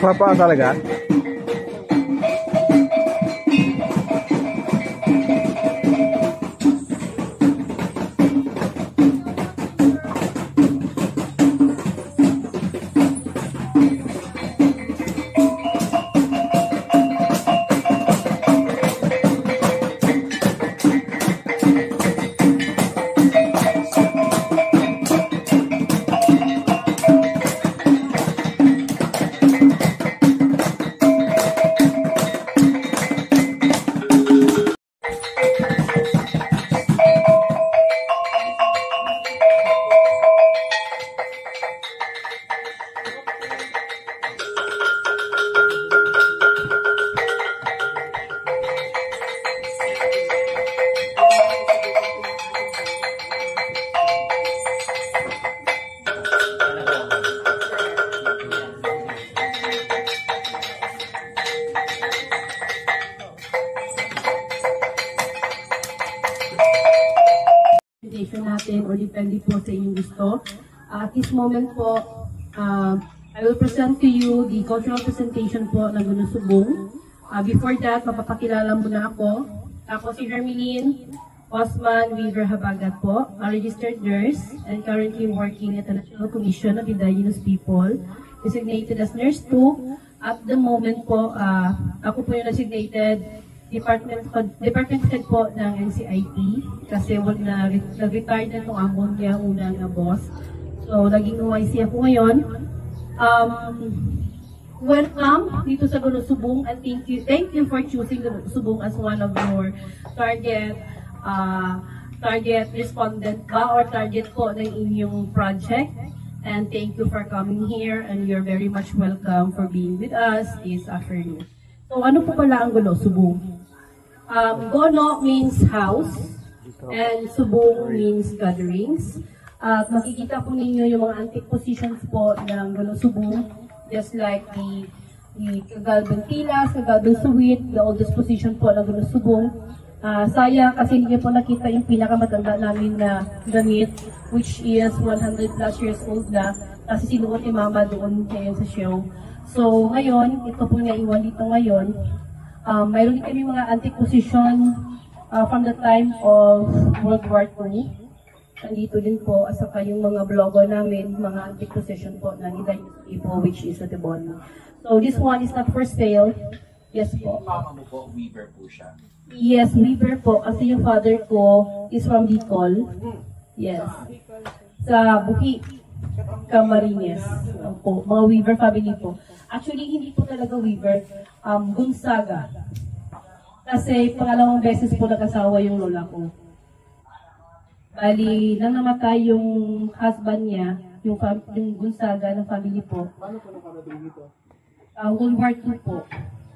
Papa talaga? Natin o depende po sa inyong gusto. At this moment po, I will present to you the cultural presentation po ng Guno Subong. Before that, mapapakilala muna ako. Ako si Hermeline Osman Weaver Habagat po, a registered nurse and currently working at the National Commission of Indigenous People, designated as Nurse 2. At the moment po, ako po yung designated Department Head po ng NCIP kasi nag-retire na itong amon niya unang boss. So, naging OIC ako ngayon. Welcome dito sa Guno Subong and thank you for choosing Guno Subong as one of your target respondent ba or target po ng inyong project. And thank you for coming here and you're very much welcome for being with us this afternoon. So, ano po pala ang Guno Subong? Gono means house and Subong means gatherings. At makikita po ninyo yung mga antique positions po ng Guno Subong, just like the Kagalban Tilas, Kagalban Suwit, the oldest position po ng Guno Subong. Sayang kasi hindi po nakita yung pinakamatanda namin na gamit, which is 100 plus years old na, kasi sinuot ni Mama doon ngayon sa show. So ngayon, ito po naiwan dito ngayon. Mayroon din kami mga antique position from the time of World War II. Nandito din po, at saka yung mga blogo namin, mga antique position po ng Indigenous people, which is at the bottom. So this one is not for sale. Yes po. Mama mo po, Weaver po siya? Yes, Weaver po. Kasi yung father ko is from Bicol. Yes. Sa Buhi, Camarines. Po, mga Weaver family po. Actually, hindi po talaga Weaver. Gonzaga. Kasi pangalawang beses po nag-asawa yung lola ko. Bali, nang namatay yung husband niya, yung Gonzaga ng family po. Paano po nakarating dito? World War II po.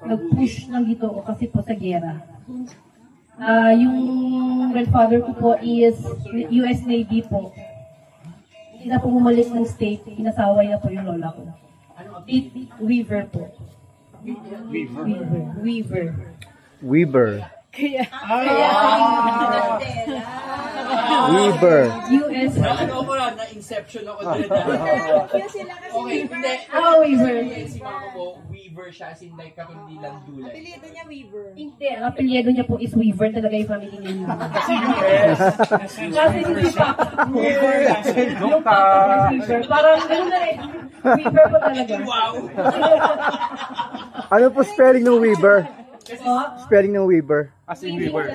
Nag-push lang dito kasi po sa gera. Yung grandfather ko po is US Navy po. Hindi na po bumalik ng state, inasaway na po yung lola ko. Weaver po. Weaver. Weaver. US. Ano ko lang, na-inception ako doon. Okay, hindi. Weaver. Si Mama mo, Weaver siya, as in like hindi lang dulay. Apelyido niya Weaver. Hindi, ang apelyido niya po is Weaver, talaga yung family niya. Kasi hindi pa. Yung papa is Weaver. Parang gano'n na rin. Weaver po talaga. Wow! Ano po spelling ng Weaver? Spelling ng Weaver? As in Weaver.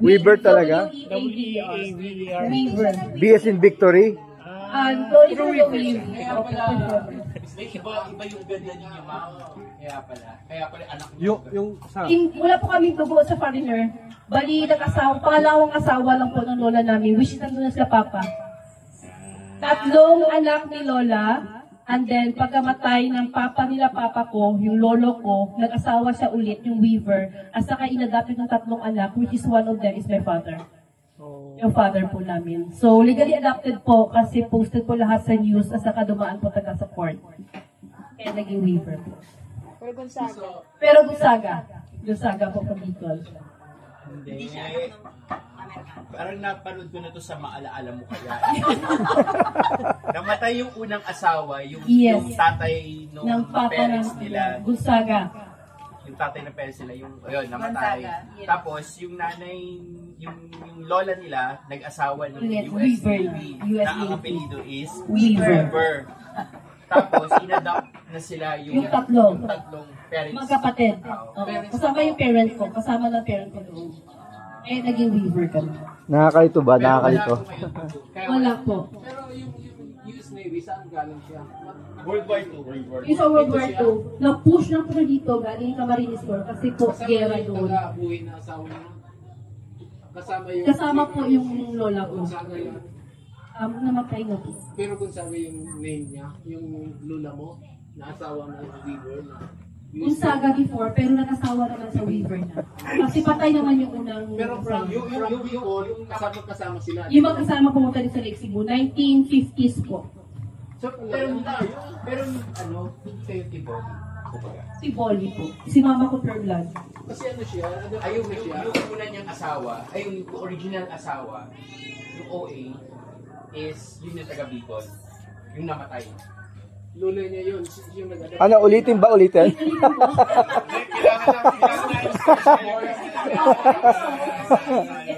Weaver talaga? W-E-A-V-E-R. Weaver. B as in victory? Sorry for the Weaver. Iba yung ganda ninyo, Mama. Kaya pala anak niyo. Yung sa... Wala po kaming dugo sa foreigner. Bali, pangalawang asawa lang po ng lola namin, which is nandun na sila papa. Tatlong anak ni lola, and then pagkamatay ng papa ko, yung lolo ko, nag-asawa siya ulit, yung Weaver, at saka inadapit ng tatlong anak, which is one of them is my father. Yung father po namin. So, legally adopted po kasi posted po lahat sa news at saka dumaan po taga sa court. Kaya naging Weaver po. Pero Gonzaga. Gonzaga po from Bicol. Hindi. Parang napanood ko na to sa Maalaala Mo Kaya. Namatay yung unang asawa, yung tatay ng nung papa parents ng nila. Gonzaga. Yung tatay ng parents nila, yung ayun, namatay. Tapos yung nanay, yung lola nila, nag-asawa ng US Navy. Na ang apelido is Weaver. Tapos inadopt na sila yung tatlong parents. Magkapatid. Kasama yung parent ko. Kasama ng parent ko doon. Eh, naging Weaver kami. Nakakalito ba? Nakakalito. Wala po. Pero yung US Navy, saan galing siya? World War II. Yung sa World War II, na-push lang po na dito galing yung Camarines Corps kasi po gera doon. Buhay na asawa niya. Kasama po yung lola ko. Gonzaga yan. Namatay na po. Pero Gonzaga yung name niya, yung lula mo, na asawa ng Weaver na. Gonzaga before, pero nag-asawa naman sa Weaver na. Kasi patay naman yung unang... Pero yung kasama sila. Yung magkasama pumunta din sa Lake Cebu, 1950s po. So, pero ano, hindi kayo tibon. Si Bolly po. Si mama ko per blood. Kasi ano siya, Ayun, yung una niyang asawa, ay yung original asawa, yung OA, is yun yung taga Bicol. Yung namatay. lula niya yun, yung nag-adapt. Ano, ulitin ba? Ulitin?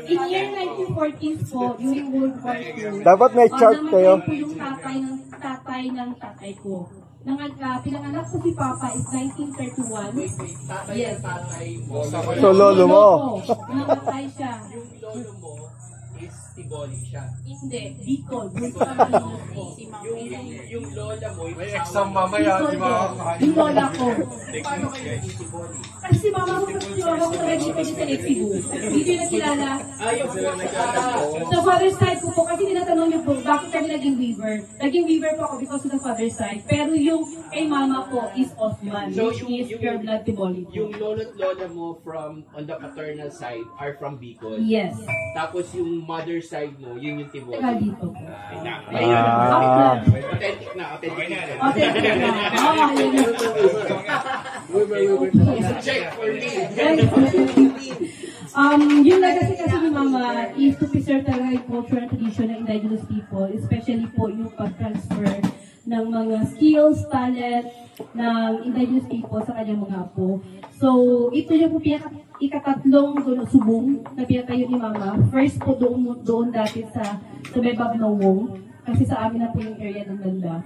In year 1940s po, yung World War II. Dapat may chart kayo. Namatay po yung tatay ng tatay ko. Pinanganak ko si Papa is 1931. Yes. So, lolo mo. Namatay siya. Yung lolo mo is Tiboli siya. Hindi, Bicol. Yung lola mo, May exam mamaya, di ba? Yung lola ko. paano kayo naging Tiboli? Kasi si mama ko talaga dito sa Lake Cebu. Dito yung nakilala. Ayaw sila nagkakaroon. Sa father's side ko po, kasi tinatanong niyo po, bakit kami naging weaver? Naging weaver po ako because of the father's side. Pero yung kay mama ko is Osman, So, which is pure blood Tiboli. Yung lola at lola mo from on the paternal side are from Bicol. Yes. Tapos yung mother side mo, yun yung Tiboli. Taga dito po. Ah. Authentic na, authentic na. Okay, na. Oh, yun yun. Check for me. Yung legacy kasi ni Mama is to preserve talaga yung culture and tradition ng indigenous people, especially po yung pag-transfer ng mga skills, talent ng indigenous people sa kanyang mga apo. So, ito yung po ikatatlong subong na pinatayo ni Mama. First po doon dati sa may Babnowong, kasi sa amin na po yung area ng banda.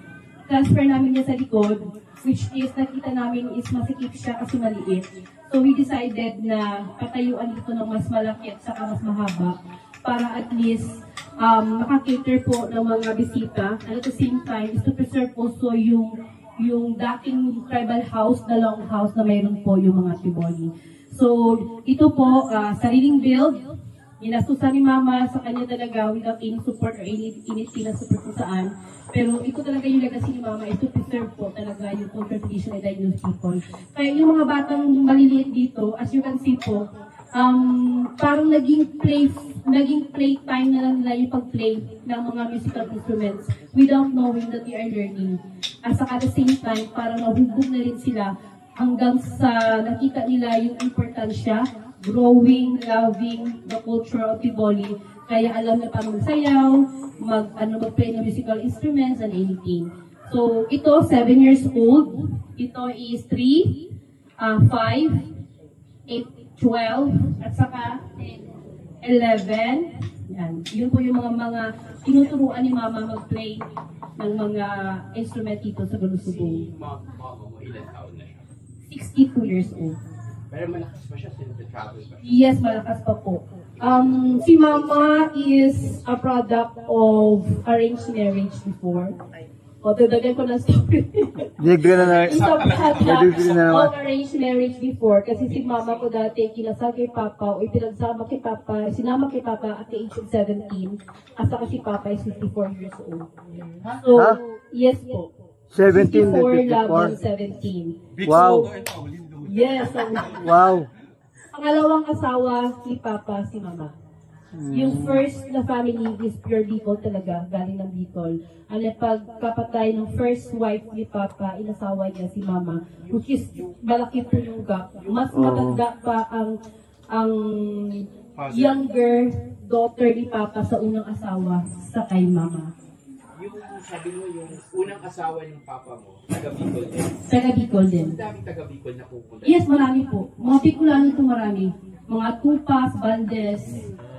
Transfer namin niya sa likod, which is nakita namin is masikip siya kasi maliit. So we decided na patayuan dito ng mas malaki at saka mas mahaba para at least makacater po ng mga bisita. And at the same time is to preserve also yung dating tribal house, na long house na mayroon po yung mga Tiboli. So ito po, sariling build, inastusan ni Mama sa kanya talaga without any support or any support kung saan. Pero ito talaga yung legacy ni Mama is to preserve po talaga yung culture tradition and indigenous people. Kaya yung mga batang maliliit dito, as you can see po, parang naging playtime na lang nila yung pag-play ng mga musical instruments without knowing that they are learning. At saka at the same time, parang nahubog na rin sila hanggang sa nakita nila yung importansya, growing, loving the culture of Tiboli. Kaya alam na paano magsayaw, mag-play ng musical instruments and anything. So, ito, 7 years old. Ito is 3, 5, 8, 12, at saka 11. Yan. Yun po yung mga tinuturuan ni Mama mag-play ng mga instrument dito sa Galusubong. Si mama mo, ilan taon na siya? 62 years old. Pero malakas pa siya since the travel pa siya. Yes, malakas pa po. Si Mama is a product of arranged marriage before. O, dadagan ko na story. Digre na na. It's a product Digre na naman. of arranged marriage before. Kasi si Mama ko dati, kinasal kay Papa, o ipinagsama kay Papa, sinama kay Papa at the age of 17. At saka si Papa is 54 years old. So, Ha? yes po. 17 and 54 laban 54. 17. Wow. Yes. Wow. Pangalawang asawa ni Papa, si Mama. Yung first na family is pure Bicol talaga, galing ng Bicol. Ang pagkapatay ng first wife ni Papa, inasawa niya si Mama, which is malaki po yung gap. Mas matanda pa ang younger daughter ni Papa sa unang asawa sa kay Mama. Yung sabi mo, yung unang asawa ng papa mo, taga Bicol din. Taga Bicol din. Ang daming taga Bicol na pupunta. Yes, marami po. Mga Bicolano ito marami. Mga Tupas, Bandes,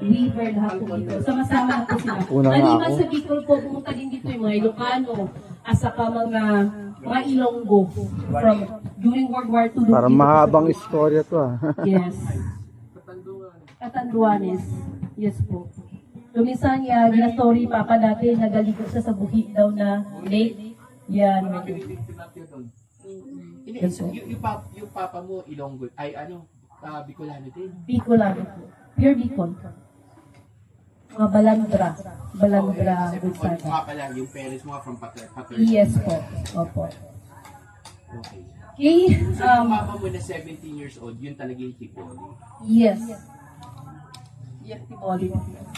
Weaver, lahat po dito. Sama-sama na po sila. Una nga Maliban ako. sa Bicol po, pumunta din dito yung mga Ilocano, at saka mga Ilonggo from during World War II. Parang mahabang istorya to ah. Yes. Katanduanes. Yes po. Lumisan niya, gina-story Papa dati, nagaligo siya sa buhit daw na lake. Yan. Hindi, yung papa mo, Ilonggo, ay ano, Bicolano din. Bicolano po. Pure Bicol. Mga Balandra. Balandra, Gonzaga. Pala, yung parents mo from Pater. Yes po. Opo. Okay. Okay. So yung mama mo na 17 years old, yun talaga yung Tiboli. Yes. Yes, Tiboli.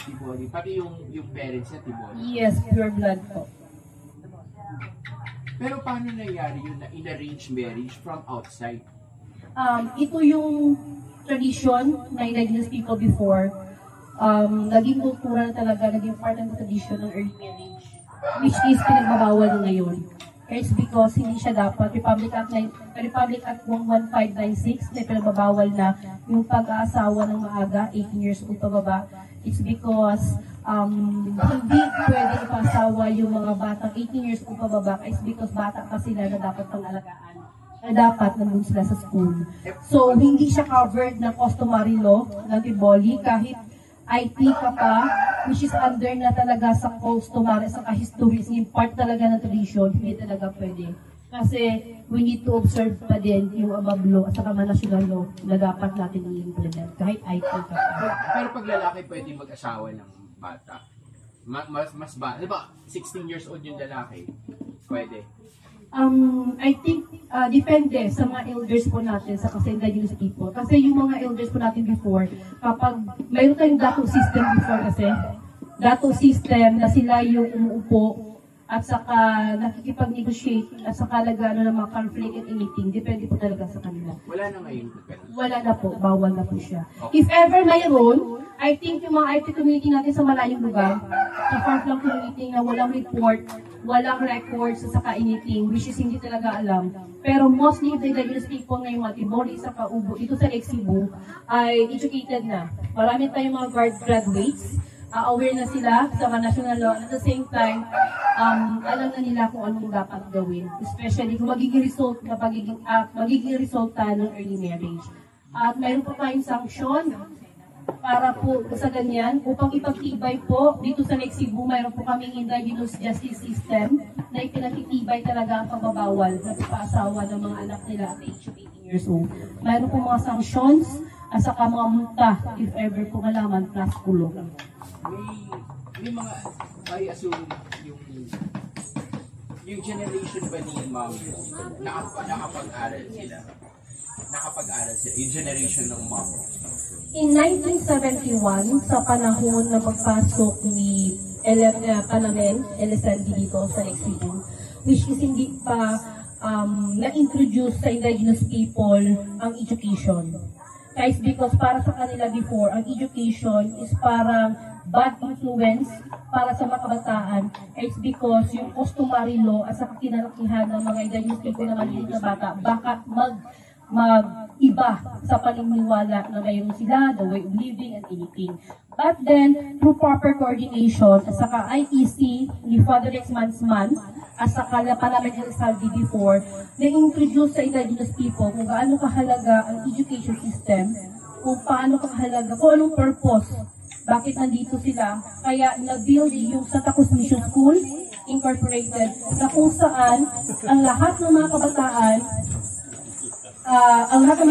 Tiboli. Pati yung parents niya, Tiboli. Yes, pure blood po. Pero paano nangyari yun na in-arranged marriage from outside? Ito yung tradition na inaging people before. Naging kultura na talaga, naging part ng tradition ng early marriage. Which is pinagbabawal na ngayon. It's because hindi siya dapat. Republic Act 11596 na pinagbabawal na yung pag-aasawa ng maaga, 18 years old pababa. It's because hindi pwede ipasawa yung mga batang 18 years old pababa. It's because bata pa sila na dapat pang-alagaan. Na dapat nandun sila sa school. So, hindi siya covered ng customary law ng Tiboli kahit IT ka pa, which is under na talaga sa customary, sa history, yung part talaga ng tradition, hindi talaga pwede. Kasi we need to observe pa din yung above law at saka mga national law na dapat natin i-implement, kahit IT ka pa. Pero pag lalaki pwede mag-asawa ng bata. Mas ba? Diba, 16 years old yung lalaki. Pwede. I think, depende sa mga elders po natin sa indigenous people. Kasi yung mga elders po natin before, kapag mayroon tayong dato system before kasi, dato system na sila yung umuupo at saka nakikipag-negotiate at saka nag-ano ng mga conflict and anything, depende po talaga sa kanila. Wala na ngayon. Wala na po, bawal na po siya. If ever mayroon, I think yung mga IT community natin sa malayong lugar, sa far-flung community na walang report, walang records sa saka anything, which is hindi talaga alam. Pero mostly the indigenous people na yung mga Tiboli sa Kaubo, dito sa Lake Cebu, ay educated na. Marami tayong mga graduates, aware na sila sa mga national law, at the same time, alam na nila kung anong dapat gawin. Especially kung magiging resulta ng early marriage. At mayroon po tayong sanction para po sa ganyan, upang ipagtibay po dito sa Lake Cebu, mayroon po kaming indigenous justice system na ipinagtitibay talaga ang pagbabawal na paasawa ng mga anak nila at age of 18 years old. Mayroon po mga sanctions at saka mga multa if ever po malaman plus kulong. May mga, I assume, yung generation ba ni mom, nakapag-aral sila? Yung generation ng mom. In 1971, sa panahon na pagpasok ni Panamen, LSLD dito sa Lake Cebu, which is hindi pa na-introduce sa indigenous people ang education. Guys, because para sa kanila before, ang education is parang bad influence para sa mga kabataan. It's because yung customary law at sa kinalakihan ng mga indigenous people na maliit na bata, baka mag-iba sa paniniwala na mayroon sila, the way of living and anything. But then, through proper coordination, at saka IEC, ni Father Rex Mansman, at saka Panamen El Saldi before, na-introduce sa indigenous people kung gaano kahalaga ang education system, kung paano kahalaga, kung anong purpose, bakit nandito sila. Kaya na-build yung Santa Cruz Mission School Incorporated, na kung saan ang lahat ng mga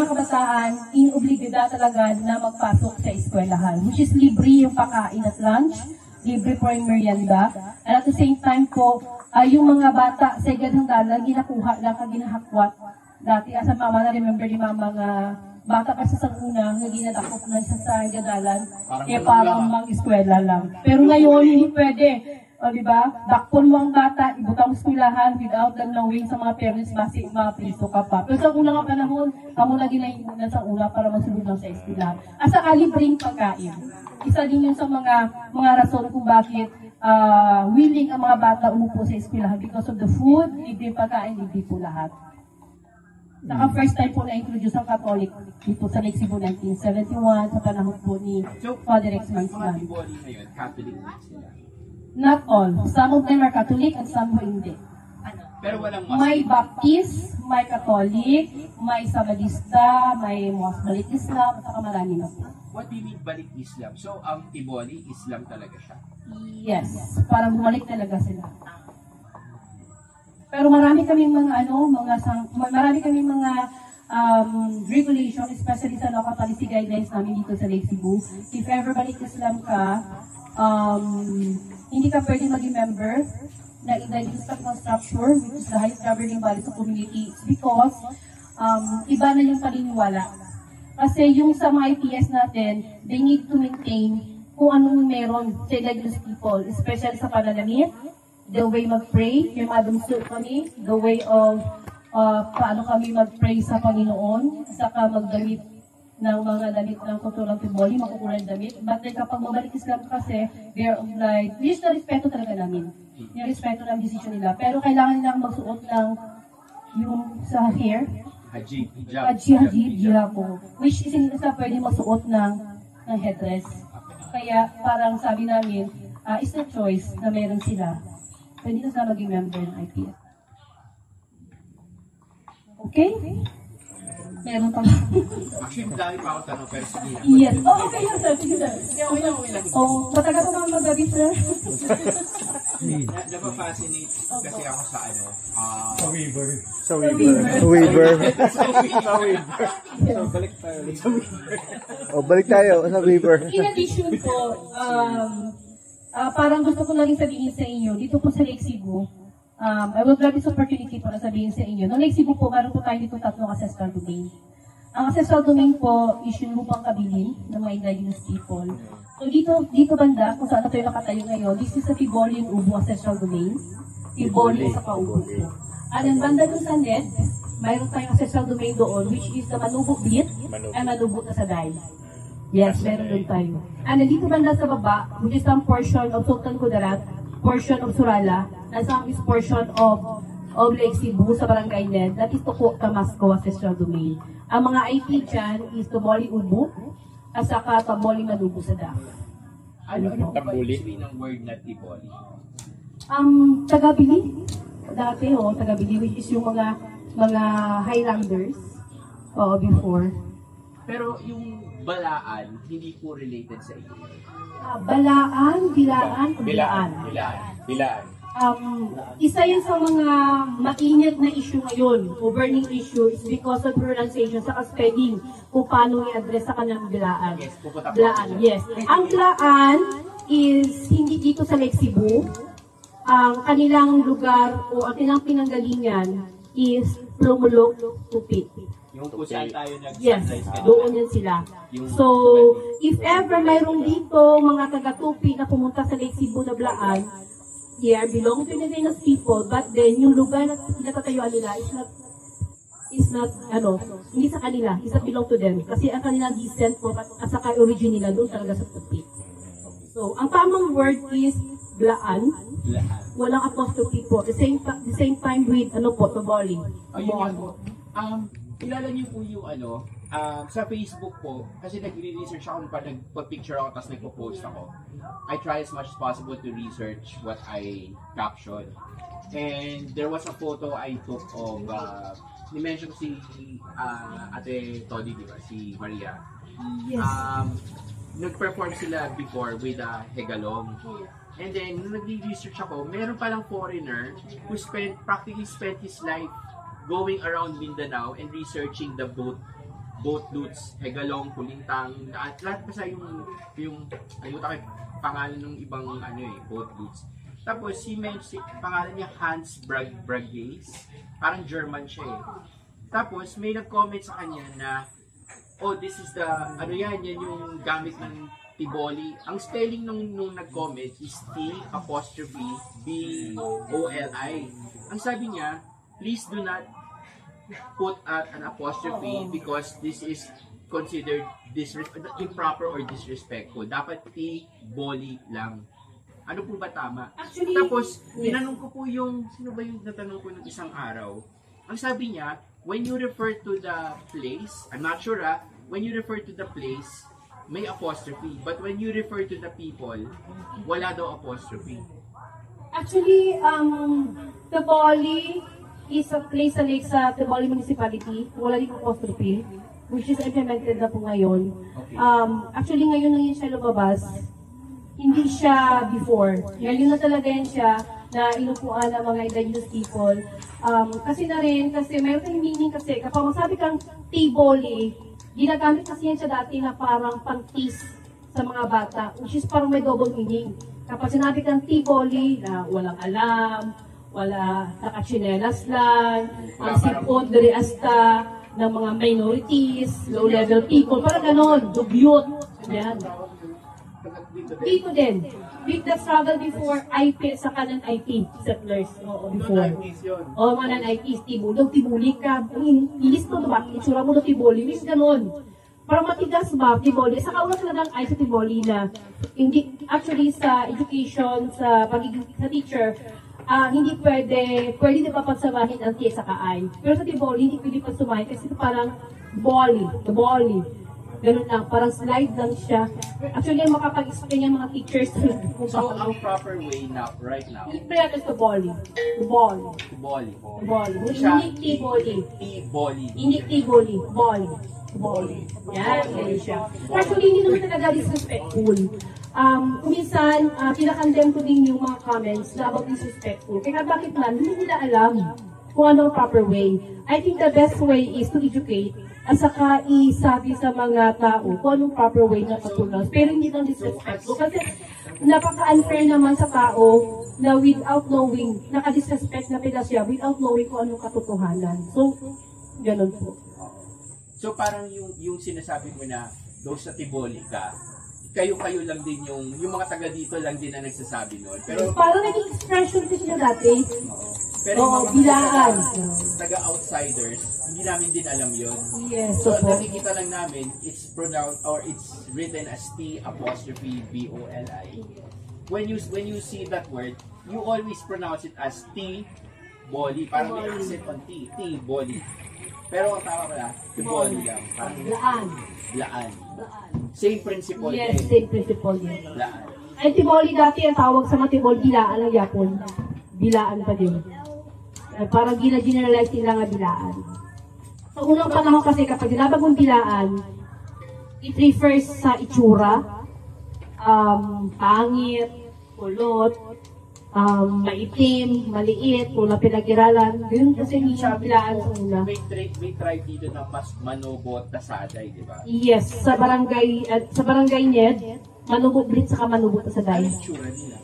kabataan inoblibida talaga na magpasok sa eskwelahan, which is libre yung pakain at lunch, libre po yung merienda, and at the same time po, yung mga bata sa Igadang Dalan, ginakuha lang, ginahakwat. Dati, as a mama, na-remember ni mama nga, bata pa sa una, nga ginadakop na siya sa Igadalan, parang mag-eskwela lang. Pero ngayon, hindi pwede. O, di ba? Dakpon mo ang bata, ibutang eskwelahan without them knowing sa mga parents, basi mapriso ka pa. Pero sa unang panahon, kamo lagi na inunan sa ula para masulod lang sa eskwelahan. At saka libreng pagkain. Isa din yun sa mga rason kung bakit willing ang mga bata umupo sa eskwelahan because of the food, libreng pagkain, libre po lahat. Saka first time po na-introduce ang Catholic dito sa Lake Cebu 1971 sa panahon po ni Father X. Mga Maisman. Tiboli ngayon, Catholic din sila. Not all. Some of them are Catholic and some who hindi. Pero walang May Baptist, may Catholic, may Samadista, may Balik Islam, at saka marami na po. What do you mean balik Islam? So, ang Tiboli, Islam talaga siya. Yes, parang bumalik talaga sila. Pero marami kaming mga regulation, especially sa local policy guidelines namin dito sa Lake Cebu. If ever balik Islam ka, hindi ka pwede maging member na indigenous technical structure, which is the highest governing body sa community, because iba na yung paniniwala. Kasi yung sa mga IPS natin, they need to maintain kung anong meron sa indigenous people, especially sa pananamit, the way mag-pray, yung madumso kami, the way of paano kami mag-pray sa Panginoon, saka magdamit ng mga damit ng kulturang Tiboli, makukulang damit. But then kapag mabalik Islam kasi, they're like, yes, na respeto talaga namin. Yung respeto ng decision nila. Pero kailangan nilang magsuot ng yung sa hair, hijab po. Which is hindi sa pwede magsuot ng headdress. Kaya parang sabi namin, it's a choice na meron sila. Pwede na sila maging member ng IPS. Okay? Meron pa. Actually, dahil pa ako tanong, pero sige na. Yes. Oh, okay yan, sir. Sige, sir. Oh, matagal pa mga magabi, sir. Napapascinate kasi ako sa ano. Sa waiver. Sa waiver. So, balik tayo. Balik tayo sa waiver. In addition po, parang gusto ko lang sabihin sa inyo, dito po sa Lake Cebu, I will grab this opportunity po na sabihin sa inyo. Noong Lake Cebu po, meron po tayo dito tatlong ancestral domain. Ang ancestral domain po is yung lupang kabilin ng mga indigenous people. So dito banda, kung saan tayo nakatayo ngayon, this is a Tiboli and Ubu ancestral domain. Tiboli sa Paubo po. At ang banda doon sa net, mayroon tayong ancestral domain doon, which is the Manubok Bit and Manubok na Saday. Yes, meron doon tayo. And nandito banda sa baba, which is some portion of Sultan Kudarat, portion of Surala, and some is portion of Lake Cebu sa Barangay Ned, that is Tuko Tamasco ancestral domain. Ang mga IP dyan is Tiboli Ubu, at saka Taboli Manubo sa Daf. Ano ba ibig ng word na Tiboli? Tagabili, dati Tagabili, which is yung mga Highlanders, before. Pero yung Balaan, hindi po related sa iyo. Balaan, Bilaan. Isa yun sa mga mainit na issue ngayon, o burning issue, is because of pronunciation sa spelling, kung paano i-address sa kanilang Bilaan. Yes, pupunta po. Bilaan, yes. Ang Bilaan is hindi dito sa Lake Cebu. Ang kanilang lugar o ang kanilang pinanggalingan is Plumulok, Tupit. Yung kung saan tayo Yes, doon yan sila. So, if ever mayroong dito mga taga-Tupi na pumunta sa Lake Cebu na Blaan, here belong to the indigenous people, but then yung lugar na natatayuan nila is not hindi sa kanila, is not belong to them. Kasi ang kanilang descent po at saka origin nila doon talaga sa Tupi. So, ang tamang word is Blaan. Walang apostrophe po. The same time with Toboli. Kilala niyo po yung sa Facebook po, kasi nagre-research ako pag nagpa-picture ako tapos nagpo-post ako. I try as much as possible to research what I caption. And there was a photo I took of, ni-mention si Ate Todi, di ba? Si Maria. Yes. Nag-perform sila before with Hegalong. And then, nung nag-research ako, meron palang foreigner who practically spent his life going around Mindanao and researching the boat routes, Hegalong, Kulintang, at lahat pa sa yung ayuta pangalan ng ibang boat routes. Tapos si pangalan niya Hans Braggeis, parang German siya eh. Tapos may nag-comment sa kanya na, oh, this is the, yan yung gamit ng Tiboli. Ang spelling nung nag-comment is T''B''O''L''I. Ang sabi niya, please do not put at an apostrophe because this is considered improper or disrespectful. Dapat Tiboli lang. Ano po ba tama? Actually, tapos, tinanong ko po yung, sino ba yung natanong ko ng isang araw? Ang sabi niya, when you refer to the place, I'm not sure when you refer to the place, may apostrophe. But when you refer to the people, wala daw apostrophe. Actually, Tiboli is a place sa lake sa Tiboli Municipality. Wala din apostrophe, which is implemented na po ngayon. Okay. Actually, ngayon lang yun siya lumabas. Hindi siya before. Ngayon na talaga yan siya na inupuan ng mga indigenous people. Kasi na rin, kasi mayroon tayong meaning kasi, kapag masabi kang Tiboli, ginagamit kasi yan siya dati na parang pang-tease sa mga bata, which is parang may double meaning. Kapag sinabi kang Tiboli, na walang alam, wala, nakachinelas lang, ang sipon, dari asta, ng mga minorities, low-level people, parang ganon, dugyot. Yan. Dito din. Big the struggle before IP sa kanan IP settlers. Oo, before. Oo, mga non-IPs, tibuli ka. Ilis mo ba? Itsura mo na tibuli. Miss ganon. Para matigas ba, tiboli. Saka una talagang ay sa tiboli na hindi, actually sa education, sa pagiging sa teacher, hindi pwede di ba pagsamahin ang T sa ka-I. Pero sa tiboli, hindi pwede pagsamahin kasi parang tiboli. Ganun lang, parang slide lang siya. Actually, makapag-explain yung mga teachers. So, ang proper way now, right now, Prepare to Tiboli. Tiboli. Hindi Tiboli. Tiboli. Hindi Tiboli. Boli. Yan, ganun siya. Actually, hindi naman talaga disrespectful. Kuminsan, pinakandem ko din yung mga comments na about disrespectful. Kaya bakit man, hindi nila alam kung ano ang proper way. I think the best way is to educate at saka isabi sa mga tao kung anong proper way na patulang. Pero hindi lang disrespectful. Kasi napaka-unfair naman sa tao na without knowing, naka-disrespect na pila siya without knowing kung anong katotohanan. So, ganun po. So parang yung sinasabi mo na daw sa Tiboli ka, kayo lang din yung mga taga dito lang din na nagsasabi noon. Pero parang naging expression ko sila dati. Pero yung mga bilaan. Taga-outsiders, hindi namin din alam yon. Yes. So nakikita lang namin, it's pronounced or it's written as T''B''O''L''I. When you see that word, you always pronounce it as T-Boli. Parang may accent on T. T-Boli. Pero ang tama pala, Tiboli lang. Parang Laan. Same principle. Yes, same principle yun. Laan. Ay, Tiboli dati ang tawag sa mga Tiboli, bilaan ang Yapon. Bilaan pa din. Parang gina-generalize nila nga bilaan. Sa unang panahon kasi kapag ginabag mong bilaan, it refers sa itsura, pangit, kulot, maitim, maliit, wala pinag-iralan. Yun kasi hindi siya bilaan sa una. May tribe dito na mas Manobot Tasaday, di ba? Yes, sa barangay Ned, Manubot Blitz saka Manubot Tasaday. Ano itsura nila?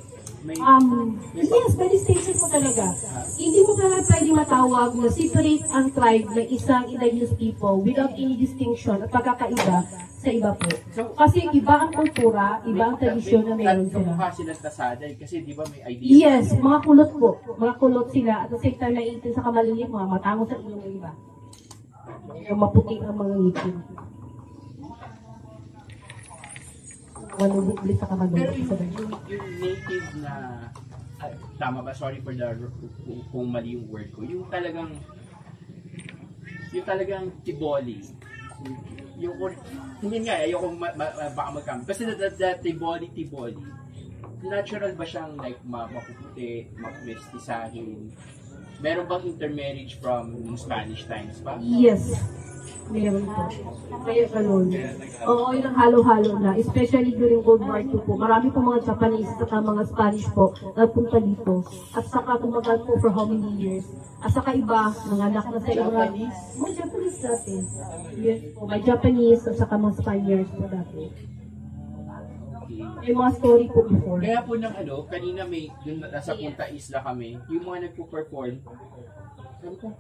Yes, by station mo talaga. Hindi mo talaga pwede matawag na separate ang tribe ng isang indigenous people without any distinction at pagkakaiba sa iba po. Kasi iba ang kultura, iba ang tradisyon na meron sila. Kamukha sila Tasaday kasi di ba may idea? Yes, mga kulot po. Mga kulot sila. At the same time, naiitin sa kamalilit, mga matango sa ilong ng iba. Yung maputi ang mga ngipin. Manubuklit sa Pero kamanubuklit. yung native na, tama ba? Sorry for the, kung mali yung word ko. Yung talagang Tiboli. Hindi nga, ayoko baka magkamali. Kasi the Tiboli, natural ba siyang like mapuputi, mapmestisahin? Meron bang intermarriage from Spanish times pa? Yes. Meron po. Kaya ganun. Oo, yun ang halo-halo na. Especially during World War II po. Marami po mga Japanese at mga Spanish po na punta dito. At saka tumagal po for how many years. At saka iba, mga anak na sa iba. Mga Japanese dati. Yes po. May Japanese at saka mga Spaniards po dati. May mga story po before. Kaya po kanina may, dun nasa Punta Isla kami, yung mga nagpo-perform, sabi ko,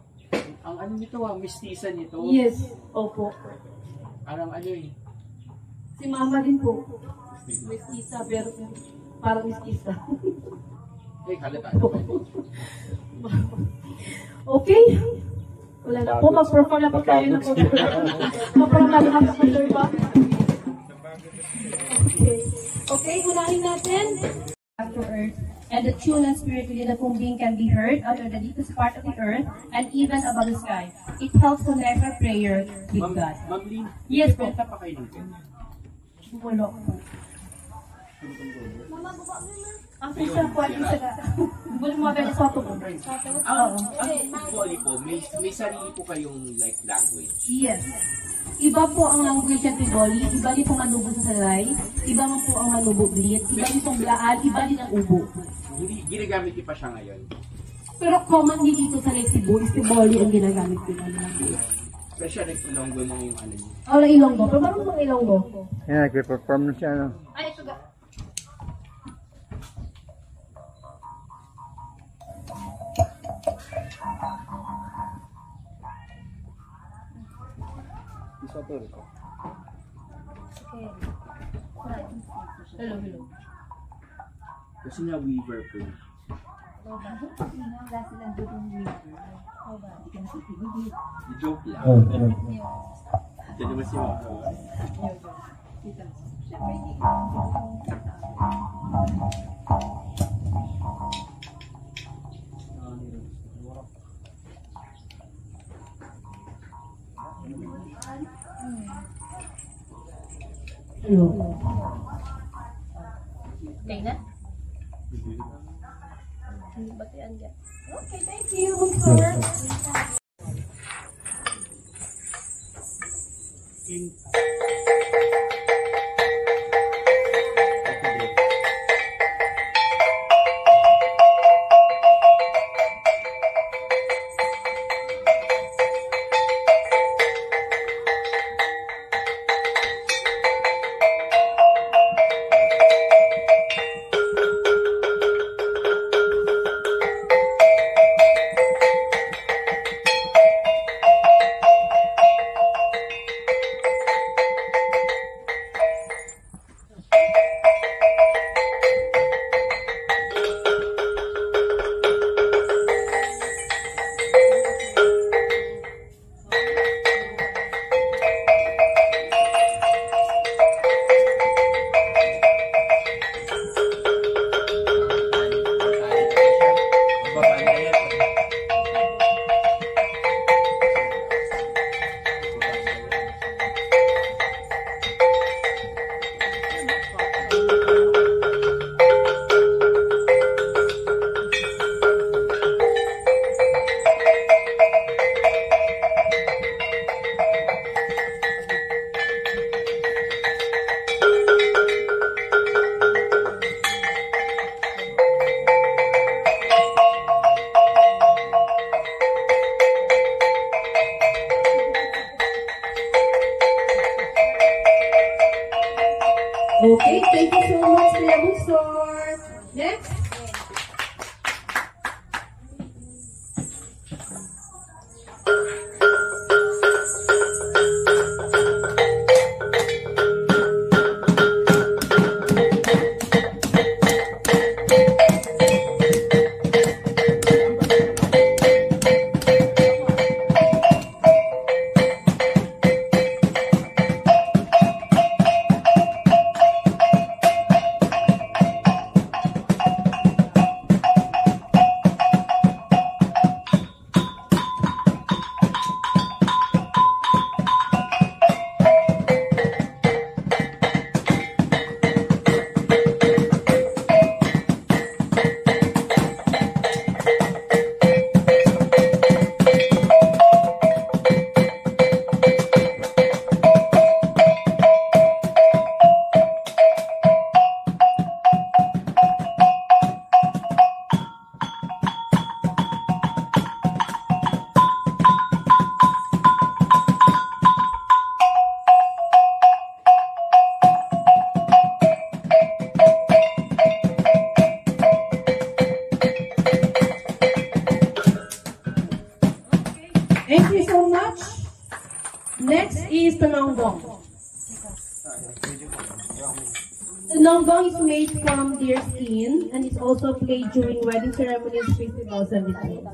ang nito mestiza nito. Yes, opo. Parang Si Mama din po. Mestiza, pero parang mestiza. Halata. Okay. Wala na po. Mag-perform na po tayo na po. Mag-perform na po ba? Okay, unahin natin. Back to earth. And the tune and spirit within the being can be heard under the deepest part of the earth and even above the sky. It helps connect our prayer with God. Ma'am Lynn, Yes po. benta pa kayo ng pen? Wala po. Ang isa po ay isa ka. Buli mo ba sa to? Ang volley po, may sarili po kayong like language. Yes. Iba po ang language ng Tivoli, iba din po manubo sa salay, iba man po ang manubo blit, iba din pong blaan, iba din ang ubo. Hindi, ginagamit niyo pa siya ngayon. Pero commonly dito sa Lake Cebu, is Tivoli ang ginagamit ko ng language. Pero siya nag-ilonggo na yung ano niyo. Wala Ilonggo, pero marunong mga Ilonggo. Yan, nagpe-perform na siya, no? Ay, ito ga. Hello. Kasi nga weaver po. I-joke lang. Ito naman si Mama. Hello. Okay na? Okay, thank you. Sir. Okay, thank you so much, Kuya Buksor. Next. Thank you so much. Next is Tumanggong. Sinongong is made from deer skin and is also played during wedding ceremonies, festivals, and retreats.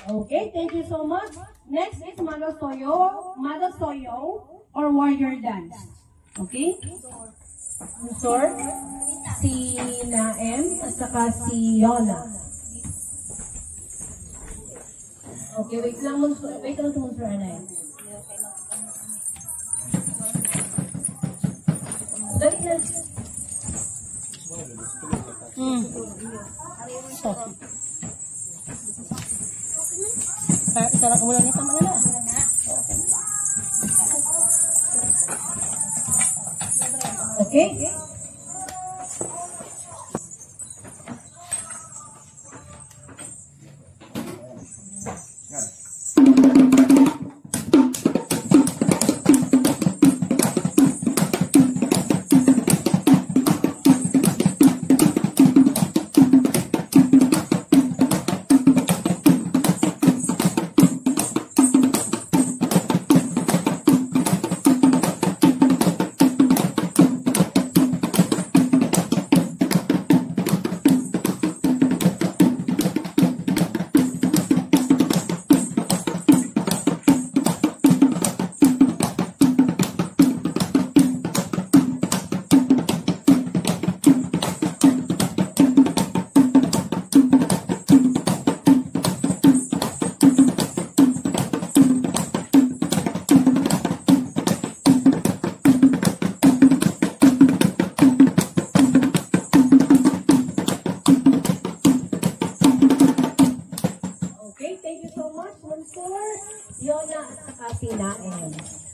Okay, thank you so much. Next is Madasoyo or warrior dance. Okay? Sor, si Naem, at saka si Yona. Okay, wait lang si Monsor Anay. Dali na. Stop. Isa lang umulan nito mga na. Okay?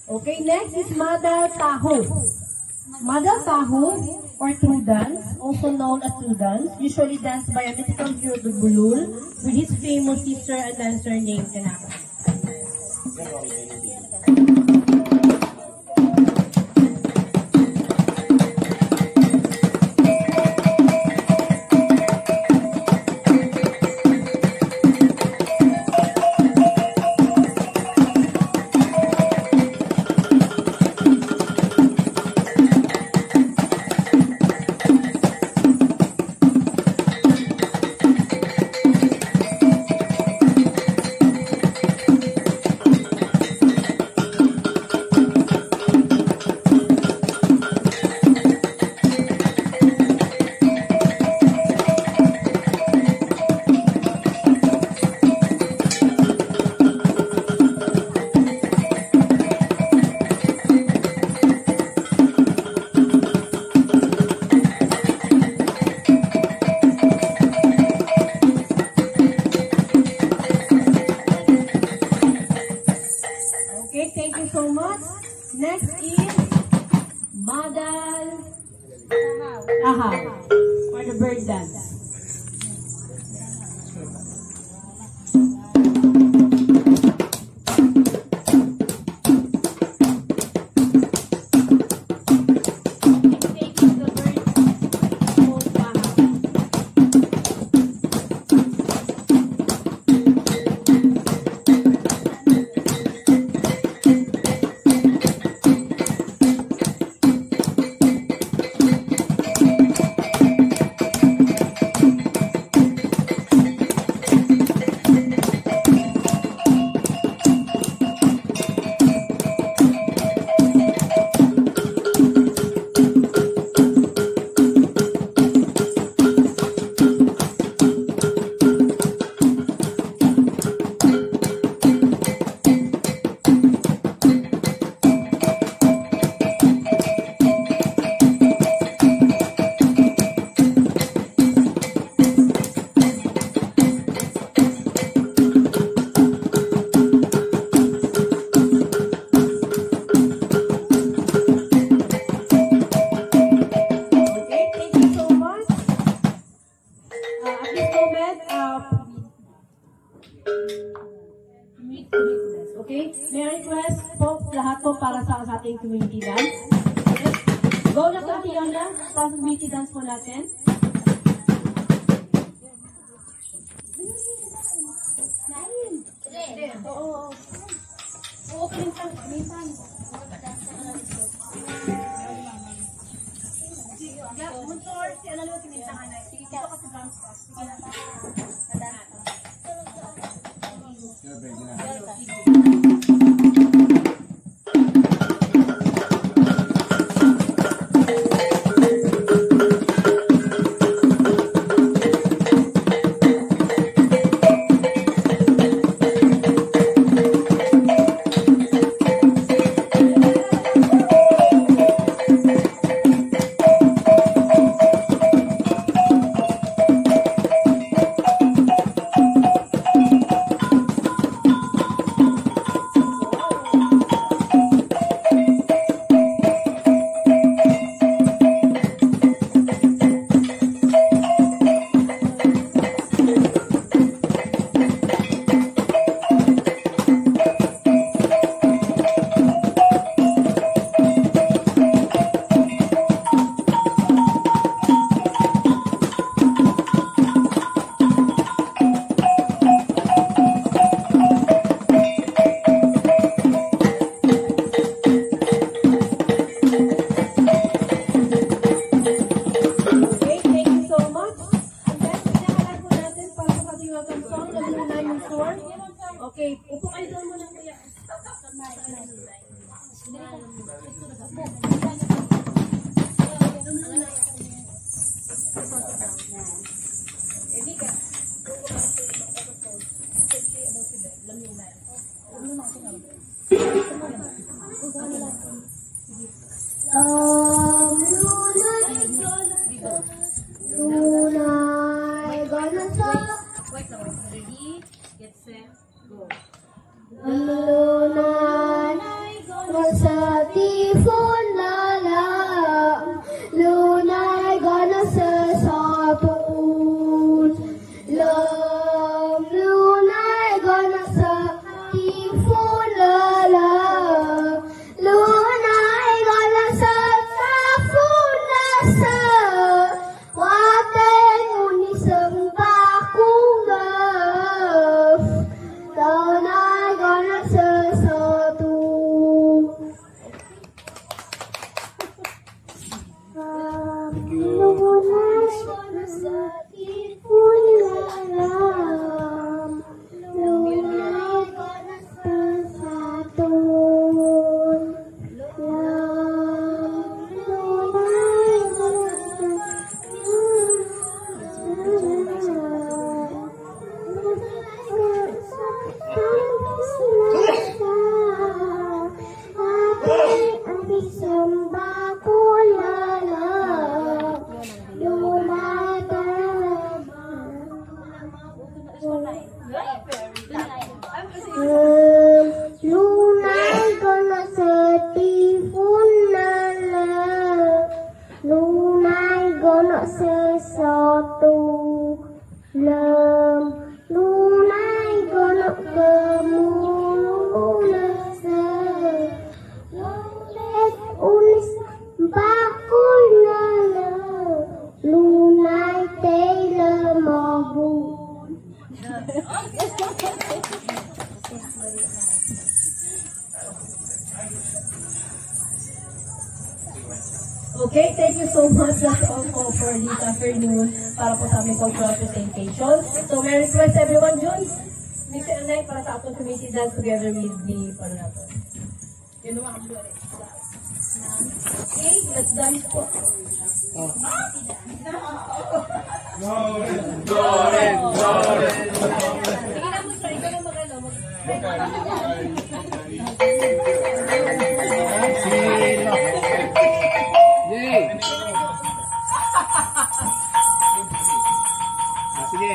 Okay, next is Mada Taho. Mada Taho, or true dance, also known as true dance, usually danced by a mythical hero Bulul with his famous sister and dancer named Kanaka. Okay, thank you so much. Next is Madal Ahal for the bird dance. para sa ating community dance. Okay. Go na Ate Yonda, para sa community dance po natin. Oo. Oo, minsan. Motor, si ano naman kinintangan na. Sige, dito ka sa dance class. Okay, upo kayo doon muna kuya. Okay, thank you so much. That's all for this afternoon para po sa aming cultural presentation. So, may request everyone, Jun. Mix and night para sa atong community dance together with the Panato. You know, okay, let's dance po. Doren! Sige na mo, try ko na mag-ano. Sige.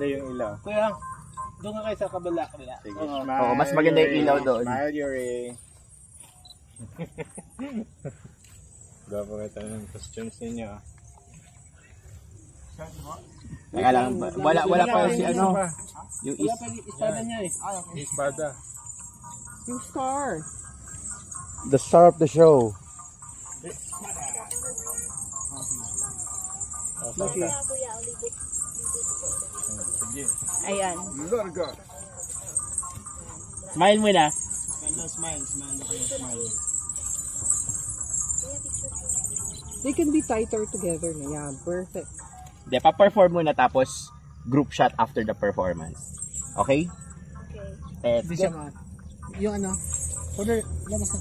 maganda yung ilaw. Kuya, doon ka kayo sa kabila. Sige, Oo. smile. Oo, mas maganda yung ilaw doon. Smile, Yuri. Gwapo kita ng costumes ninyo. Kaya lang, wala pa si ano, yung Wala pa yung espada niya eh. Espada. Yung star. The star of the show. Okay. Sige. Ayan. Larga. smile mo na. Smile na kayo, smile. They can be tighter together na yan. Perfect. Hindi, pa-perform muna tapos group shot after the performance. Okay? Okay. Hindi siya yung ano, order, labas na.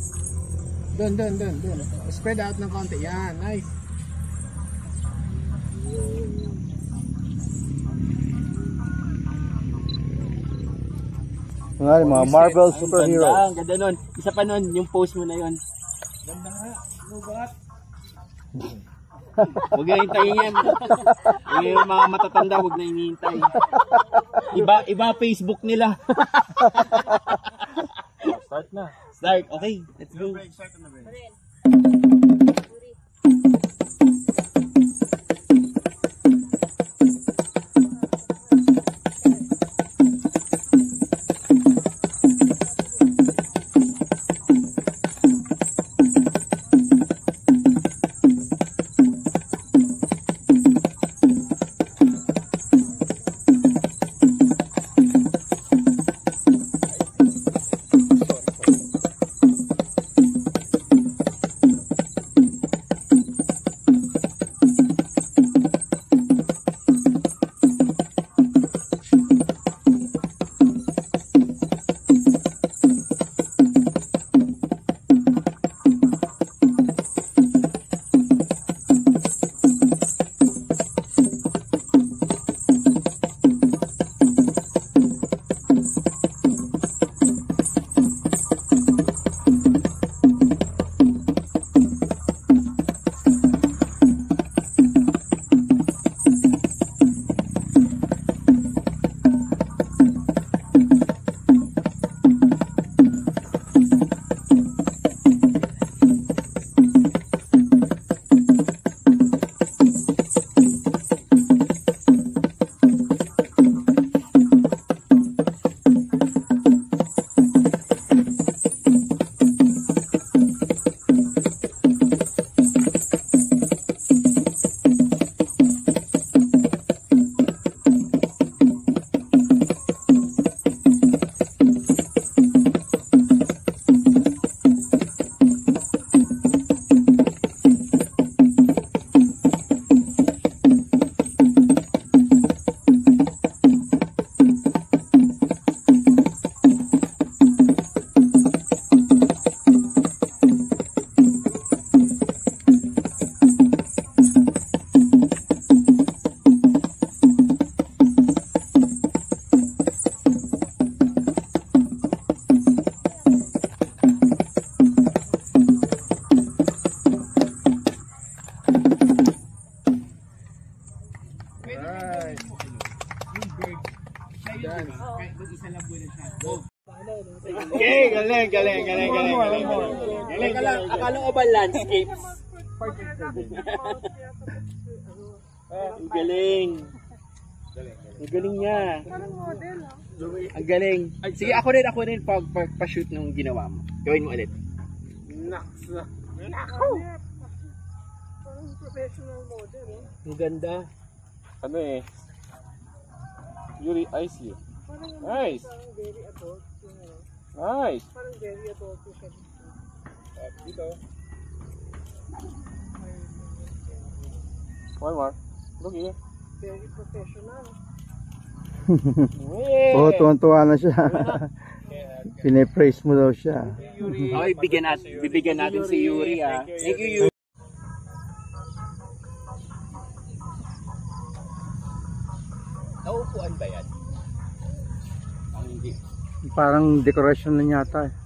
Doon. Spread out ng konti. Yan, nice. Mga Marvel superhero. Ang ganda nun. Isa pa nun, yung pose mo na yun. Ganda nga. Lugat. Huwag na hintayin yan. Yung mga matatanda, huwag na hinihintay. Iba Facebook nila. Start na. Start, okay, let's go. Okay, galing. Galing ka lang. Akala ko ba landscapes? Ang galing. Ang galing niya. Ang galing. Sige, ako rin pa-shoot nung ginawa mo. Gawin mo ulit. Ang ganda. Ano eh? Yuri, I see you. Nice. Nice. Parang very adult siya. Dito. One more. Look here. Very professional. Yeah. Oo, tuwan-tuwa na siya. Pine-praise mo daw siya. Okay, bibigyan natin si Yuri ah. Thank you, Yuri. Nauupuan ba yan? Hindi. Parang dekorasyon na yata eh.